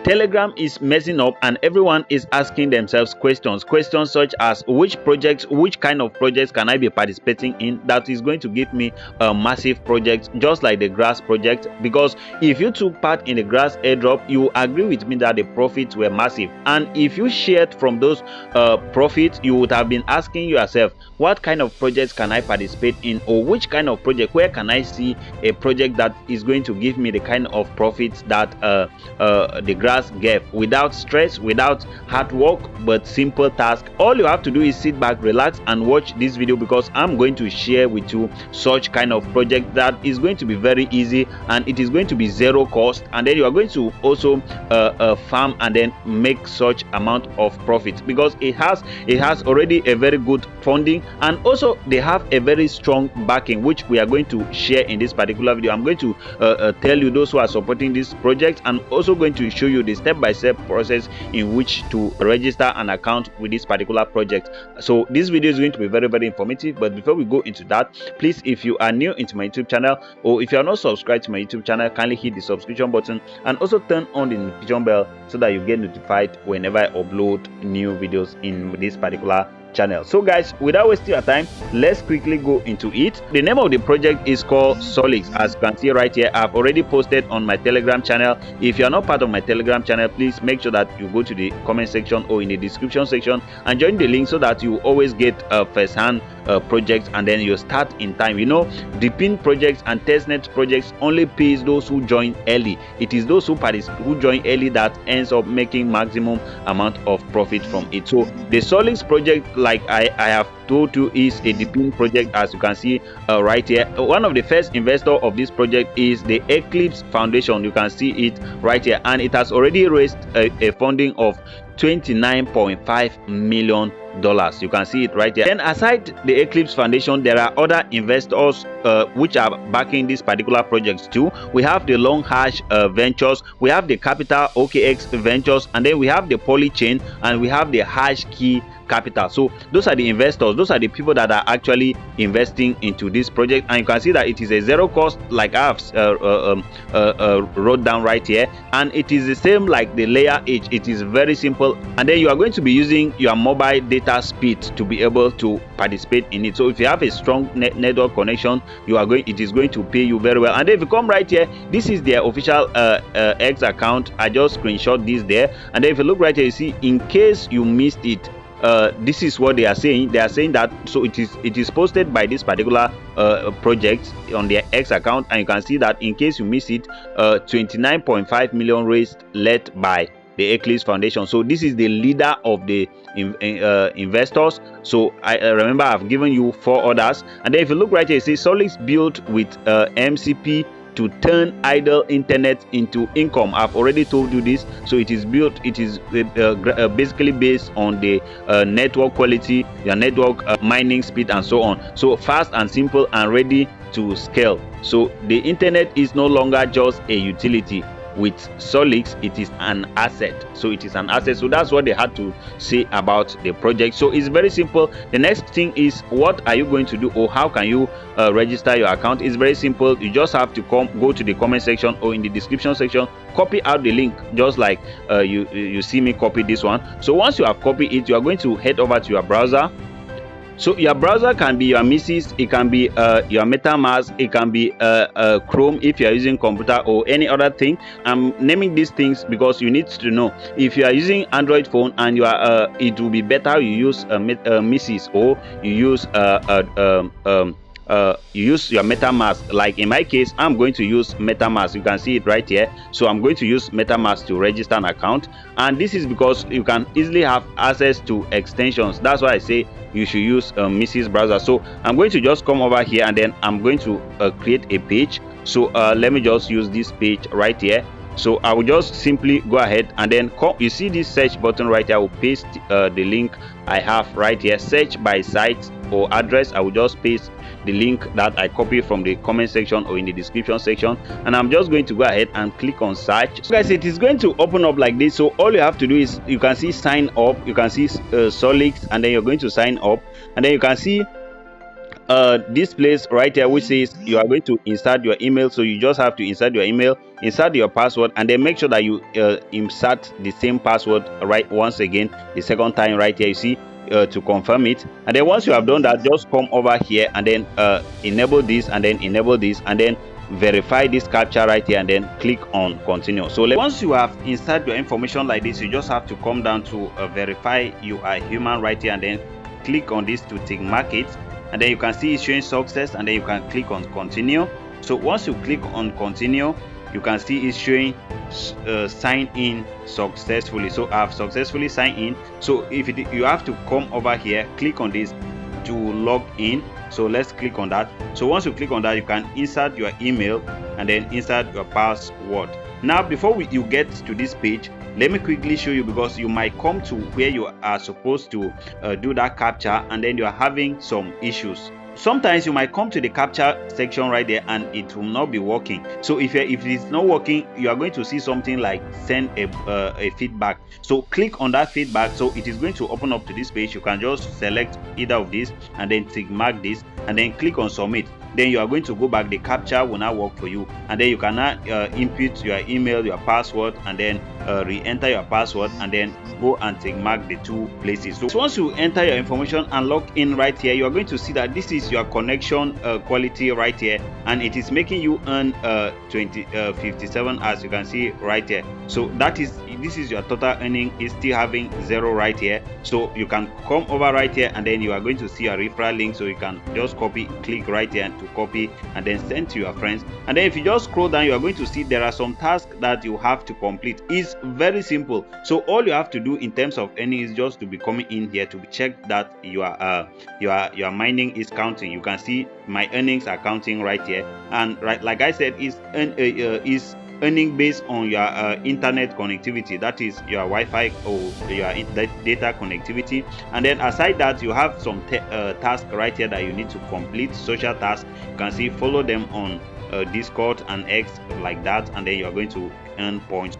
Telegram is messing up and everyone is asking themselves questions such as which kind of projects can I be participating in that is going to give me a massive project just like the grass project. Because if you took part in the grass airdrop, you agree with me that the profits were massive, and if you shared from those profits, you would have been asking yourself, what kind of projects can I participate in, or which kind of project, where can I see a project that is going to give me the kind of profits that the grass gave, without stress, without hard work, but simple task. All you have to do is sit back, relax, and watch this video, because I'm going to share with you such kind of project that is going to be very easy, and it is going to be zero cost, and then you are going to also farm and then make such amount of profit, because it has already a very good funding, and also they have a very strong backing, which we are going to share in this particular video. I'm going to tell you those who are supporting this project, and also going to show you the step-by-step process in which to register an account with this particular project. So this video is going to be very, very informative. But before we go into that, please, if you are new into my YouTube channel, or if you are not subscribed to my YouTube channel, kindly hit the subscription button and also turn on the notification bell so that you get notified whenever I upload new videos in this particular channel. So guys, without wasting your time, let's quickly go into it. The name of the project is called Solix. As you can see right here, I've already posted on my Telegram channel. If you are not part of my Telegram channel, please make sure that you go to the comment section or in the description section and join the link, so that you always get first-hand projects, and then you start in time. You know, Depin projects and Testnet projects only pays those who join early. It is those who join early that ends up making maximum amount of profit from it. So the Solix project, like I have told you, is a Depin project. As you can see right here, one of the first investor of this project is the Eclipse Foundation. You can see it right here, and it has already raised a funding of $29.5 million. You can see it right here. Then aside the Eclipse Foundation, there are other investors which are backing this particular project too. We have the Long Hash Ventures, we have the Capital OKX Ventures, and then we have the Polychain, and we have the Hash Key Capital. So those are the investors, those are the people that are actually investing into this project, and you can see that it is a zero cost, like I have wrote down right here, and it is the same like the layer H. It is very simple, and then you are going to be using your mobile data speed to be able to participate in it. So if you have a strong network connection, it is going to pay you very well. And then if you come right here, this is their official X account. I just screenshot this there, and then if you look right here, you see, in case you missed it, this is what they are saying. They are saying that, so it is posted by this particular project on their X account, and you can see that in case you miss it, 29.5 million raised, led by the Eclipse Foundation. So this is the leader of the investors. So I remember I've given you 4 others, and then if you look right here, you see Solix built with MCP to turn idle internet into income. I've already told you this. So it is built, it is basically based on the network quality, your network mining speed, and so on. So fast and simple and ready to scale. So the internet is no longer just a utility. With Solix, it is an asset. So it is an asset. So that's what they had to say about the project. So it's very simple. The next thing is, what are you going to do, or how can you register your account? It's very simple. You just have to go to the comment section or in the description section, copy out the link, just like you see me copy this one. So once you have copied it, you are going to head over to your browser. So your browser can be your Mises, it can be your MetaMask, it can be Chrome if you are using computer, or any other thing. I'm naming these things because you need to know. If you are using Android phone and you are, it will be better you use Mises, or you use your MetaMask. Like in my case, I'm going to use MetaMask. You can see it right here. So I'm going to use MetaMask to register an account, and this is because you can easily have access to extensions. That's why I say you should use Mises browser. So I'm going to just come over here, and then I'm going to create a page. So let me just use this page right here. So I will just simply go ahead and then you see this search button right here. I will paste the link I have right here, search by site or address. I will just paste the link that I copied from the comment section or in the description section, and I'm just going to go ahead and click on search. So guys, it is going to open up like this. So all you have to do is, you can see sign up, you can see Solix, and then you're going to sign up, and then you can see this place right here which says you are going to insert your email. So you just have to insert your email, insert your password, and then make sure that you insert the same password right once again, the second time right here, you see, to confirm it. And then once you have done that, just come over here and then enable this, and then enable this, and then verify this captcha right here, and then click on continue. So once you have inserted your information like this, you just have to come down to verify you are human right here, and then click on this to tick mark it, and then you can see it's showing success, and then you can click on continue. So once you click on continue, you can see it's showing sign in successfully. So I have successfully signed in. So if you have to come over here, click on this to log in. So let's click on that. So once you click on that, you can insert your email and then insert your password. Now before you get to this page, let me quickly show you, because you might come to where you are supposed to do that captcha and then you are having some issues. Sometimes you might come to the captcha section right there and it will not be working. So if it's not working, you are going to see something like send a feedback. So click on that feedback. So it is going to open up to this page. You can just select either of these and then tick mark this and then click on submit. Then you are going to go back. The captcha will now work for you, and then you can now input your email, your password, and then re-enter your password, and then go and tick mark the two places. So once you enter your information and log in right here, you are going to see that this is your connection quality right here, and it is making you earn 57, as you can see right here. So this is your total earning. Is still having 0 right here. So you can come over right here, and then you are going to see a referral link. So you can just copy, click right here and to copy, and then send to your friends. And then if you just scroll down, you are going to see there are some tasks that you have to complete. It's very simple. So all you have to do in terms of earning is just to be coming in here to check that your mining is counting. You can see my earnings are counting right here, and right, like I said, is earning based on your internet connectivity, that is your Wi-Fi or your data connectivity. And then aside that, you have some tasks right here that you need to complete, social tasks. You can see follow them on Discord and X like that, and then you are going to earn points.